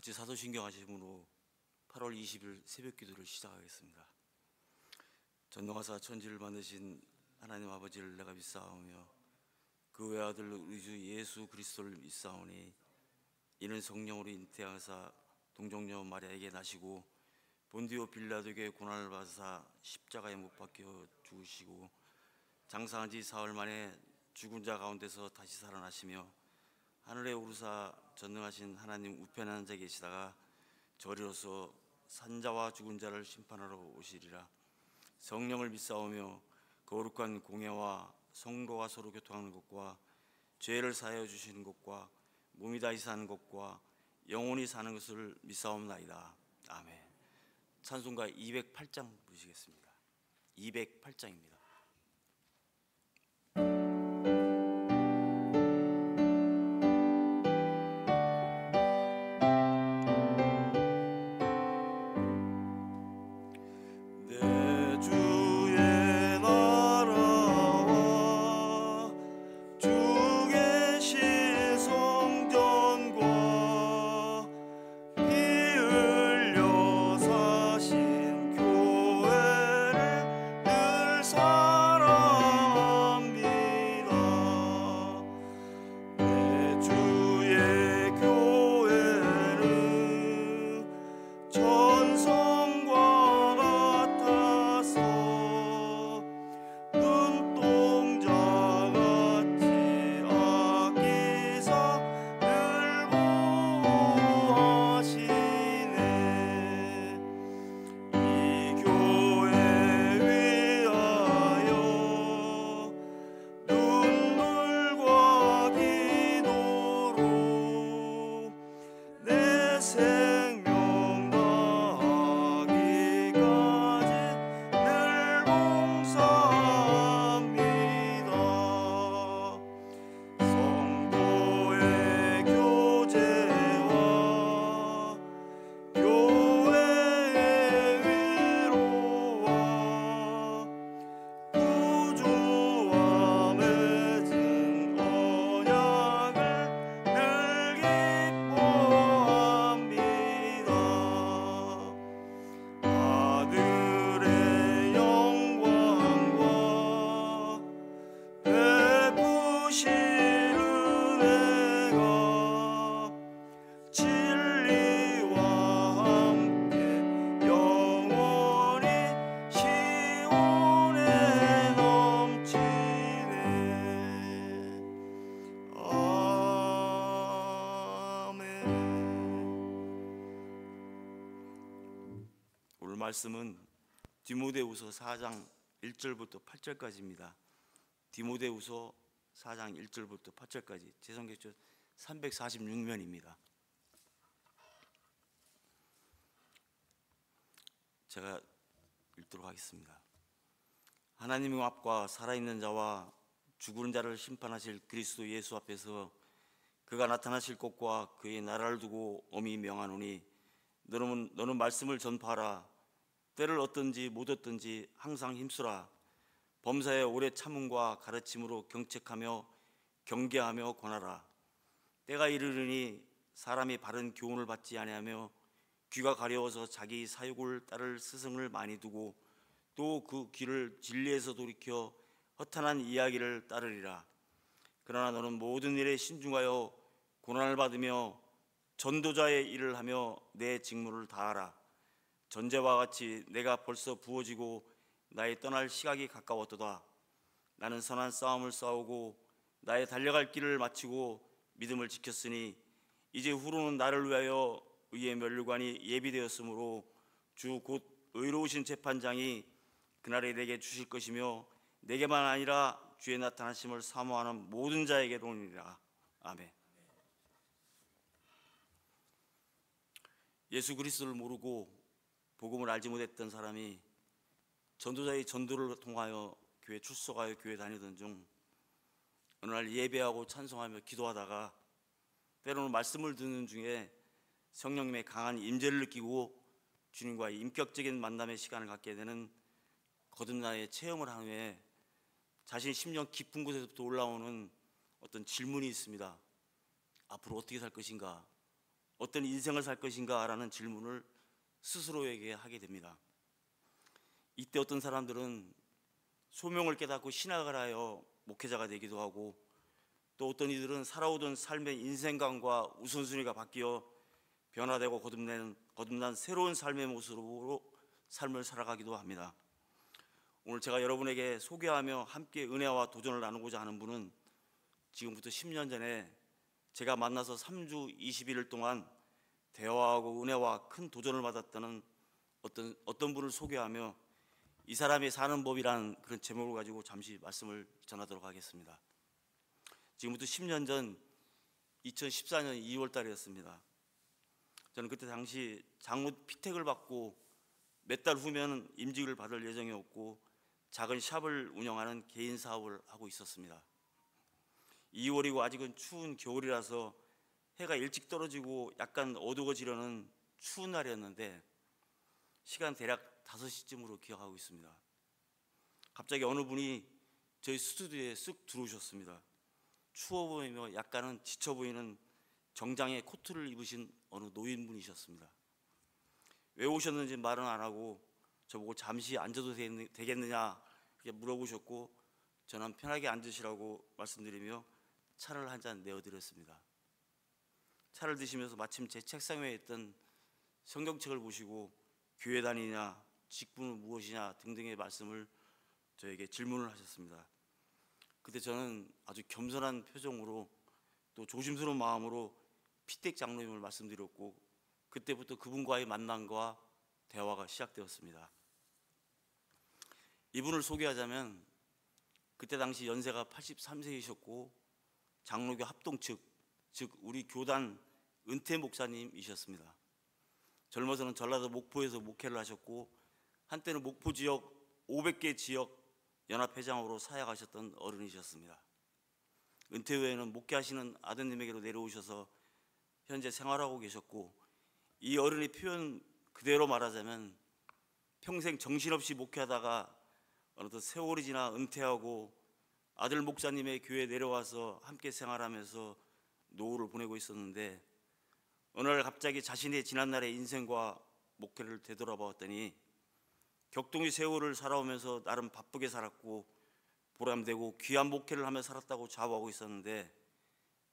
같이 사도신경 하심으로 8월 20일 새벽 기도를 시작하겠습니다. 전능하사 천지를 만드신 하나님 아버지를 내가 믿사오며 그 외아들 우리 주 예수 그리스도를 믿사오니 이는 성령으로 잉태하사 동정녀 마리아에게 나시고 본디오 빌라도에게 고난을 받으사 십자가에 못 박혀 죽으시고 장사한 지 사흘 만에 죽은 자 가운데서 다시 살아나시며 하늘에 오르사 전능하신 하나님 우편에 앉아 계시다가 저리로서 산자와 죽은 자를 심판하러 오시리라. 성령을 믿사오며 거룩한 공예와 성도가 서로 교통하는 것과 죄를 사하여 주시는 것과 몸이 다시 사는 것과 영원히 사는 것을 믿사옵나이다. 아멘. 찬송가 208장 부르시겠습니다. 208장입니다. 말씀은 디모데후서 4장 1절부터 8절까지입니다. 디모데후서 4장 1절부터 8절까지 제 성경책 346면입니다. 제가 읽도록 하겠습니다. 하나님의 앞과 살아있는 자와 죽은 자를 심판하실 그리스도 예수 앞에서 그가 나타나실 것과 그의 나라를 두고 엄히 명하노니 너는 말씀을 전파하라. 때를 얻든지 못 얻든지 항상 힘쓰라. 범사에 오래 참음과 가르침으로 경책하며 경계하며 권하라. 때가 이르르니 사람이 바른 교훈을 받지 아니하며 귀가 가려워서 자기 사욕을 따를 스승을 많이 두고 또 그 귀를 진리에서 돌이켜 허탄한 이야기를 따르리라. 그러나 너는 모든 일에 신중하여 고난을 받으며 전도자의 일을 하며 내 직무를 다하라. 전제와 같이 내가 벌써 부어지고 나의 떠날 시각이 가까웠도다. 나는 선한 싸움을 싸우고 나의 달려갈 길을 마치고 믿음을 지켰으니 이제 후로는 나를 위하여 의의 면류관이 예비되었으므로 주 곧 의로우신 재판장이 그날에 내게 주실 것이며 내게만 아니라 주의 나타나심을 사모하는 모든 자에게로니라. 아멘. 예수 그리스도를 모르고 복음을 알지 못했던 사람이 전도자의 전도를 통하여 교회 출석하여 교회 다니던 중 어느 날 예배하고 찬송하며 기도하다가 때로는 말씀을 듣는 중에 성령님의 강한 임재를 느끼고 주님과의 인격적인 만남의 시간을 갖게 되는 거듭남의 체험을 한 후에 자신의 심령 깊은 곳에서부터 올라오는 어떤 질문이 있습니다. 앞으로 어떻게 살 것인가? 어떤 인생을 살 것인가라는 질문을 스스로에게 하게 됩니다. 이때 어떤 사람들은 소명을 깨닫고 신학을 하여 목회자가 되기도 하고, 또 어떤 이들은 살아오던 삶의 인생관과 우선순위가 바뀌어 변화되고 거듭난 새로운 삶의 모습으로 삶을 살아가기도 합니다. 오늘 제가 여러분에게 소개하며 함께 은혜와 도전을 나누고자 하는 분은 지금부터 10년 전에 제가 만나서 3주 21일 동안 대화하고 은혜와 큰 도전을 받았다는 어떤 분을 소개하며 이 사람이 사는 법이란 그런 제목을 가지고 잠시 말씀을 전하도록 하겠습니다. 지금부터 10년 전 2014년 2월 달이었습니다. 저는 그때 당시 장로 피택을 받고 몇 달 후면 임직을 받을 예정이었고 작은 샵을 운영하는 개인 사업을 하고 있었습니다. 2월이고 아직은 추운 겨울이라서 해가 일찍 떨어지고 약간 어두워지려는 추운 날이었는데 시간 대략 5시쯤으로 기억하고 있습니다. 갑자기 어느 분이 저희 스튜디오에 쓱 들어오셨습니다. 추워 보이며 약간은 지쳐 보이는 정장에 코트를 입으신 어느 노인분이셨습니다. 왜 오셨는지 말은 안 하고 저보고 잠시 앉아도 되겠느냐 이렇게 물어보셨고, 저는 편하게 앉으시라고 말씀드리며 차를 한 잔 내어드렸습니다. 차를 드시면서 마침 제 책상 위에 있던 성경책을 보시고 교회 다니냐, 직분은 무엇이냐 등등의 말씀을 저에게 질문을 하셨습니다. 그때 저는 아주 겸손한 표정으로 또 조심스러운 마음으로 피택 장로님을 말씀드렸고, 그때부터 그분과의 만남과 대화가 시작되었습니다. 이분을 소개하자면 그때 당시 연세가 83세이셨고 장로교 합동 측, 즉 우리 교단 은퇴 목사님이셨습니다. 젊어서는 전라도 목포에서 목회를 하셨고 한때는 목포 지역 500개 지역 연합회장으로 사역하셨던 어른이셨습니다. 은퇴 후에는 목회하시는 아드님에게로 내려오셔서 현재 생활하고 계셨고, 이 어른의 표현 그대로 말하자면 평생 정신없이 목회하다가 어느덧 세월이 지나 은퇴하고 아들 목사님의 교회에 내려와서 함께 생활하면서 노후를 보내고 있었는데, 어느 날 갑자기 자신의 지난날의 인생과 목회를 되돌아보았더니 격동의 세월을 살아오면서 나름 바쁘게 살았고 보람되고 귀한 목회를 하며 살았다고 자부하고 있었는데,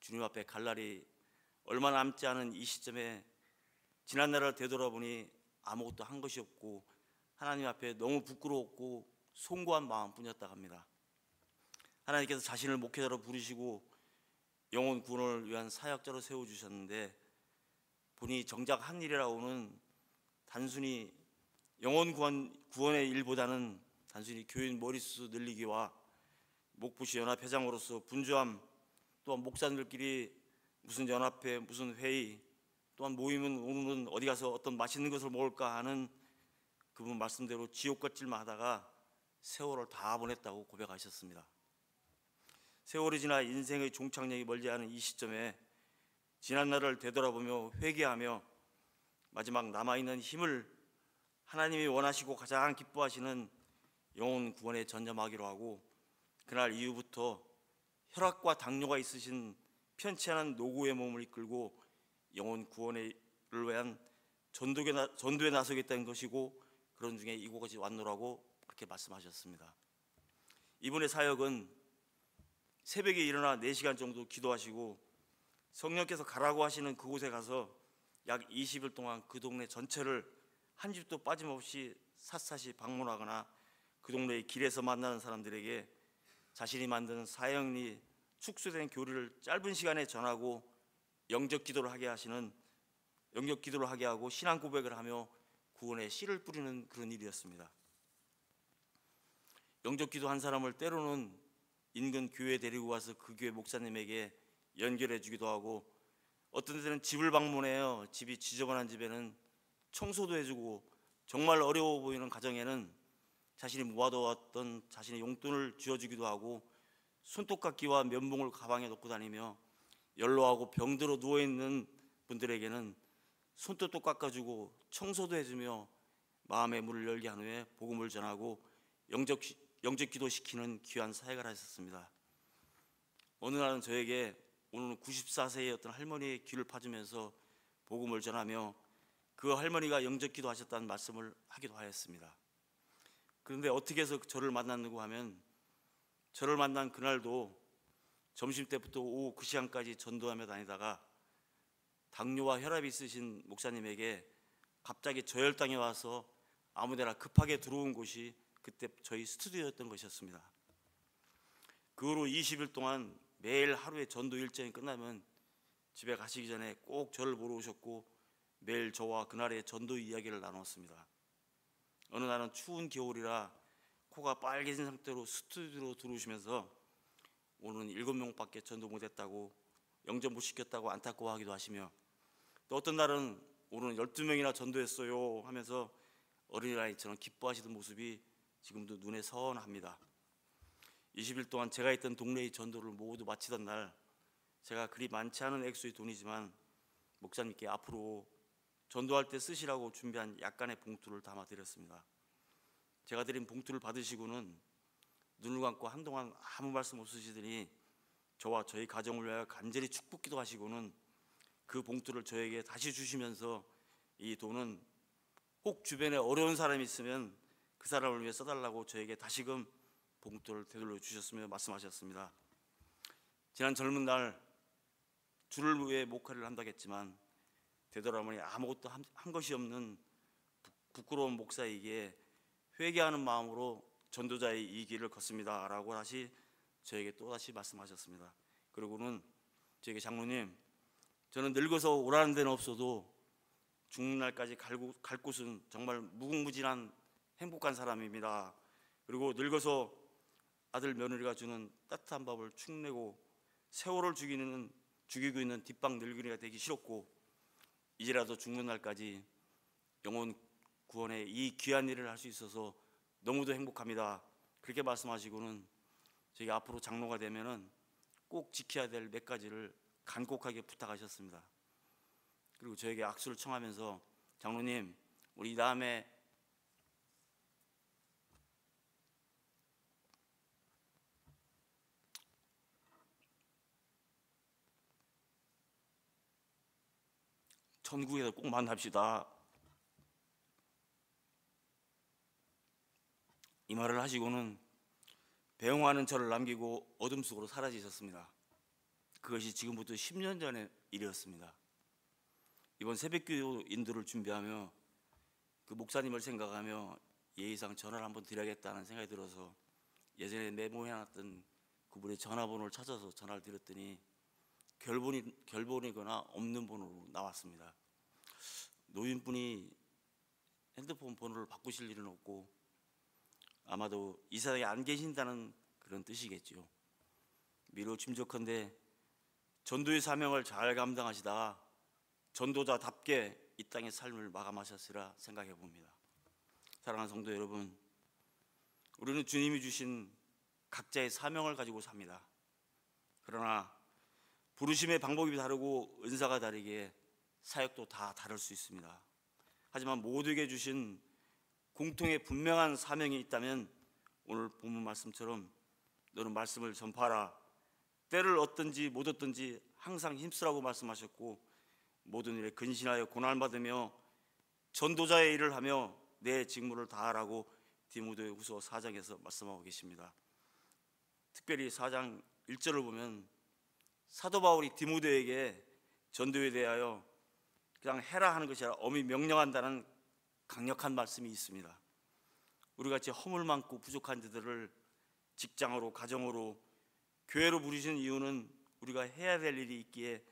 주님 앞에 갈 날이 얼마 남지 않은 이 시점에 지난날을 되돌아보니 아무것도 한 것이 없고 하나님 앞에 너무 부끄러웠고 송구한 마음뿐이었다고 합니다. 하나님께서 자신을 목회자로 부르시고 영혼 구원을 위한 사역자로 세워주셨는데, 본인이 정작 한 일이라고는 단순히 영혼 구원의 일보다는 단순히 교인 머릿수 늘리기와 목포시 연합회장으로서 분주함, 또한 목사님들끼리 무슨 연합회, 무슨 회의, 또한 모임은 오늘은 어디 가서 어떤 맛있는 것을 먹을까 하는 그분 말씀대로 지옥같질만 하다가 세월을 다 보냈다고 고백하셨습니다. 세월이 지나 인생의 종착역이 멀지 않은 이 시점에 지난날을 되돌아보며 회개하며 마지막 남아있는 힘을 하나님이 원하시고 가장 기뻐하시는 영혼 구원에 전념하기로 하고, 그날 이후부터 혈압과 당뇨가 있으신 편치 않은 노고의 몸을 이끌고 영혼 구원을 위한 전도에 나서겠다는 것이고, 그런 중에 이곳까지 왔노라고 그렇게 말씀하셨습니다. 이분의 사역은 새벽에 일어나 4시간 정도 기도하시고 성령께서 가라고 하시는 그곳에 가서 약 20일 동안 그 동네 전체를 한 집도 빠짐없이 샅샅이 방문하거나 그 동네의 길에서 만나는 사람들에게 자신이 만든 사형리 축소된 교리를 짧은 시간에 전하고 영적 기도를 하게 하고 신앙 고백을 하며 구원의 씨를 뿌리는 그런 일이었습니다. 영적 기도 한 사람을 때로는 인근 교회에 데리고 와서 그 교회 목사님에게 연결해 주기도 하고, 어떤 때는 집을 방문해요. 집이 지저분한 집에는 청소도 해주고, 정말 어려워 보이는 가정에는 자신이 모아두었던 자신의 용돈을 쥐어주기도 하고, 손톱깎이와 면봉을 가방에 넣고 다니며 연로하고 병들어 누워있는 분들에게는 손톱도 깎아주고 청소도 해주며 마음의 문을 열게 한 후에 복음을 전하고 영적 기도시키는 귀한 사역을 하셨습니다. 어느 날은 저에게 오늘은 94세의 어떤 할머니의 귀를 파주면서 복음을 전하며 그 할머니가 영접기도 하셨다는 말씀을 하기도 하였습니다. 그런데 어떻게 해서 저를 만났는고 하면, 저를 만난 그날도 점심때부터 오후 그 시간까지 전도하며 다니다가 당뇨와 혈압이 있으신 목사님에게 갑자기 저혈당이 와서 아무데나 급하게 들어온 곳이 그때 저희 스튜디오였던 것이었습니다. 그 후로 20일 동안 매일 하루에 전도 일정이 끝나면 집에 가시기 전에 꼭 저를 보러 오셨고 매일 저와 그날의 전도 이야기를 나눴습니다. 어느 날은 추운 겨울이라 코가 빨개진 상태로 스튜디오로 들어오시면서 오늘은 7명밖에 전도 못했다고, 영접 못 시켰다고 안타까워하기도 하시며, 또 어떤 날은 오늘은 12명이나 전도했어요 하면서 어린아이처럼 기뻐하시던 모습이 지금도 눈에 선합니다. 20일 동안 제가 있던 동네의 전도를 모두 마치던 날, 제가 그리 많지 않은 액수의 돈이지만 목사님께 앞으로 전도할 때 쓰시라고 준비한 약간의 봉투를 담아드렸습니다. 제가 드린 봉투를 받으시고는 눈을 감고 한동안 아무 말씀 없으시더니 저와 저희 가정을 위하여 간절히 축복기도 하시고는 그 봉투를 저에게 다시 주시면서 이 돈은 혹 주변에 어려운 사람이 있으면 그 사람을 위해 써달라고 저에게 다시금 봉투를 되돌려 주셨으며 말씀하셨습니다. 지난 젊은 날 주를 위해 목회를 한다고 했지만 되돌아보니 아무것도 한 것이 없는 부끄러운 목사에게 회개하는 마음으로 전도자의 이 길을 걷습니다 라고 다시 저에게 또다시 말씀하셨습니다. 그리고는 저에게, 장로님, 저는 늙어서 오라는 데는 없어도 죽는 날까지 갈 곳은 정말 무궁무진한 행복한 사람입니다. 그리고 늙어서 아들 며느리가 주는 따뜻한 밥을 축내고 세월을 죽이고 있는 뒷방 늙은이가 되기 싫었고, 이제라도 죽는 날까지 영혼 구원의 이 귀한 일을 할 수 있어서 너무도 행복합니다. 그렇게 말씀하시고는 저에게 앞으로 장로가 되면은 꼭 지켜야 될 몇 가지를 간곡하게 부탁하셨습니다. 그리고 저에게 악수를 청하면서, 장로님, 우리 다음에 천국에서 꼭 만납시다, 이 말을 하시고는 배웅하는 저를 남기고 어둠 속으로 사라지셨습니다. 그것이 지금부터 10년 전의 일이었습니다. 이번 새벽기도 인도를 준비하며 그 목사님을 생각하며 예의상 전화를 한번 드려야겠다는 생각이 들어서 예전에 메모해놨던 그분의 전화번호를 찾아서 전화를 드렸더니 결번이거나 없는 번호로 나왔습니다. 노인분이 핸드폰 번호를 바꾸실 일은 없고 아마도 이 세상에 안 계신다는 그런 뜻이겠죠. 미로 짐작컨대 전도의 사명을 잘 감당하시다가 전도자답게 이 땅의 삶을 마감하셨으리라 생각해 봅니다. 사랑하는 성도 여러분, 우리는 주님이 주신 각자의 사명을 가지고 삽니다. 그러나 부르심의 방법이 다르고 은사가 다르기에 사역도 다 다를 수 있습니다. 하지만 모두에게 주신 공통의 분명한 사명이 있다면 오늘 본문 말씀처럼 너는 말씀을 전파하라, 때를 얻든지 못 얻든지 항상 힘쓰라고 말씀하셨고, 모든 일에 근신하여 고난받으며 전도자의 일을 하며 내 직무를 다하라고 디모데후서 4장에서 말씀하고 계십니다. 특별히 4장 1절을 보면 사도 바울이 디모데에게 전도에 대하여 그냥 해라 하는 것이 아니라 엄히 명령한다는 강력한 말씀이 있습니다. 우리같이 허물 많고 부족한 자들을 직장으로, 가정으로, 교회로 부르시는 이유는 우리가 해야 될 일이 있기에,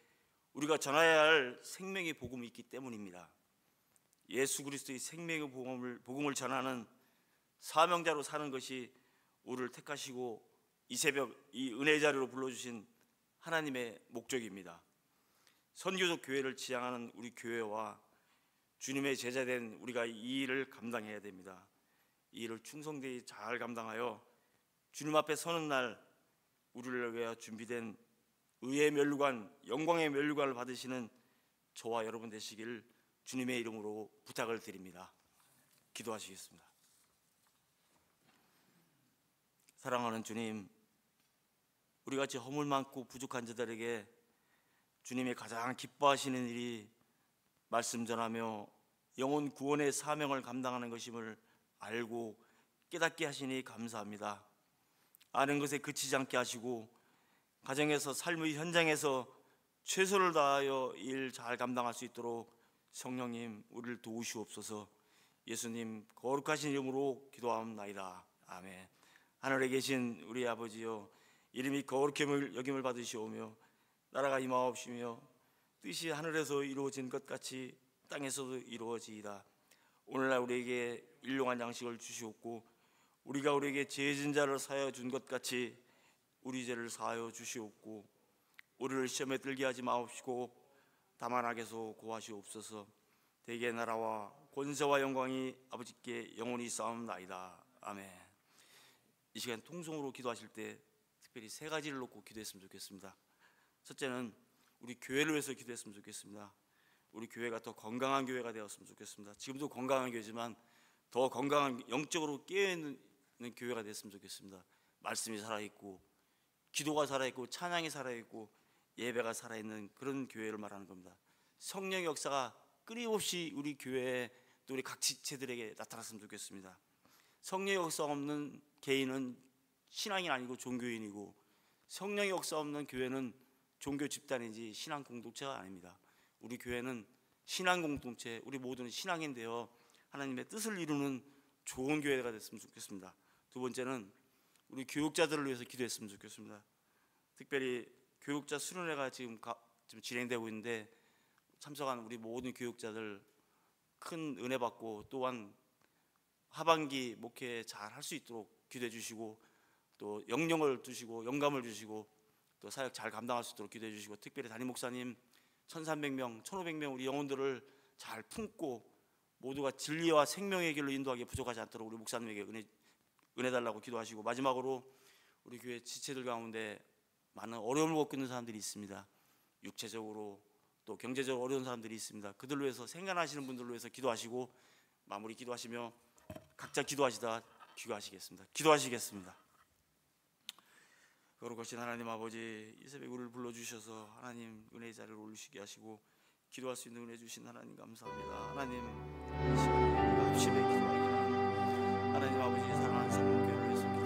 우리가 전해야 할 생명의 복음이 있기 때문입니다. 예수 그리스도의 생명의 복음을 전하는 사명자로 사는 것이 우리를 택하시고 이 새벽 이 은혜 자리로 불러주신 하나님의 목적입니다. 선교적 교회를 지향하는 우리 교회와 주님의 제자된 우리가 이 일을 감당해야 됩니다. 이 일을 충성되이 잘 감당하여 주님 앞에 서는 날 우리를 위하여 준비된 의의 면류관, 영광의 면류관을 받으시는 저와 여러분 되시길 주님의 이름으로 부탁을 드립니다. 기도하시겠습니다. 사랑하는 주님, 우리같이 허물 많고 부족한 자들에게 주님이 가장 기뻐하시는 일이 말씀 전하며 영혼 구원의 사명을 감당하는 것임을 알고 깨닫게 하시니 감사합니다. 아는 것에 그치지 않게 하시고 가정에서 삶의 현장에서 최선을 다하여 일 잘 감당할 수 있도록 성령님 우리를 도우시옵소서. 예수님 거룩하신 이름으로 기도하옵나이다. 아멘. 하늘에 계신 우리 아버지여, 이름이 거룩히 여김을 받으시오며 나라가 임하옵시며 뜻이 하늘에서 이루어진 것 같이 땅에서도 이루어지이다. 오늘날 우리에게 일용할 양식을 주시옵고 우리가 우리에게 죄진 자를 사하여 준 것 같이 우리 죄를 사하여 주시옵고 우리를 시험에 들게 하지 마옵시고 다만 악에서 구하시옵소서. 대개 나라와 권세와 영광이 아버지께 영원히 싸움나이다. 아멘. 이 시간 통성으로 기도하실 때 특별히 세 가지를 놓고 기도했으면 좋겠습니다. 첫째는 우리 교회를 위해서 기도했으면 좋겠습니다. 우리 교회가 더 건강한 교회가 되었으면 좋겠습니다. 지금도 건강한 교회지만 더 건강한, 영적으로 깨어있는 교회가 됐으면 좋겠습니다. 말씀이 살아있고 기도가 살아있고 찬양이 살아있고 예배가 살아있는 그런 교회를 말하는 겁니다. 성령의 역사가 끊임없이 우리 교회에 또 우리 각 지체들에게 나타났으면 좋겠습니다. 성령의 역사 없는 개인은 신앙이 아니고 종교인이고, 성령의 역사 없는 교회는 종교 집단이지 신앙 공동체가 아닙니다. 우리 교회는 신앙 공동체, 우리 모두는 신앙인데요, 하나님의 뜻을 이루는 좋은 교회가 됐으면 좋겠습니다. 두 번째는 우리 교육자들을 위해서 기도했으면 좋겠습니다. 특별히 교육자 수련회가 지금 진행되고 있는데 참석한 우리 모든 교육자들 큰 은혜 받고 또한 하반기 목회 잘 할 수 있도록 기도해 주시고 또 영령을 주시고 영감을 주시고 또 사역 잘 감당할 수 있도록 기도해 주시고, 특별히 담임 목사님 1300명, 1500명 우리 영혼들을 잘 품고 모두가 진리와 생명의 길로 인도하기에 부족하지 않도록 우리 목사님에게 은혜 달라고 기도하시고, 마지막으로 우리 교회 지체들 가운데 많은 어려움을 겪고 있는 사람들이 있습니다. 육체적으로 또 경제적으로 어려운 사람들이 있습니다. 그들을 위해서, 생각하시는 분들을 위해서 기도하시고 마무리 기도하시며 각자 기도하시다 귀가하시겠습니다. 기도하시겠습니다. 거룩하신 하나님 아버지, 이 새벽에 우리를 불러주셔서 하나님 은혜의 자리를 올리시게 하시고 기도할 수 있는 은혜 주신 하나님 감사합니다. 하나님 이 시간에 합심해 기도하기는 하나님 아버지 사랑하는 성령교회를 위해서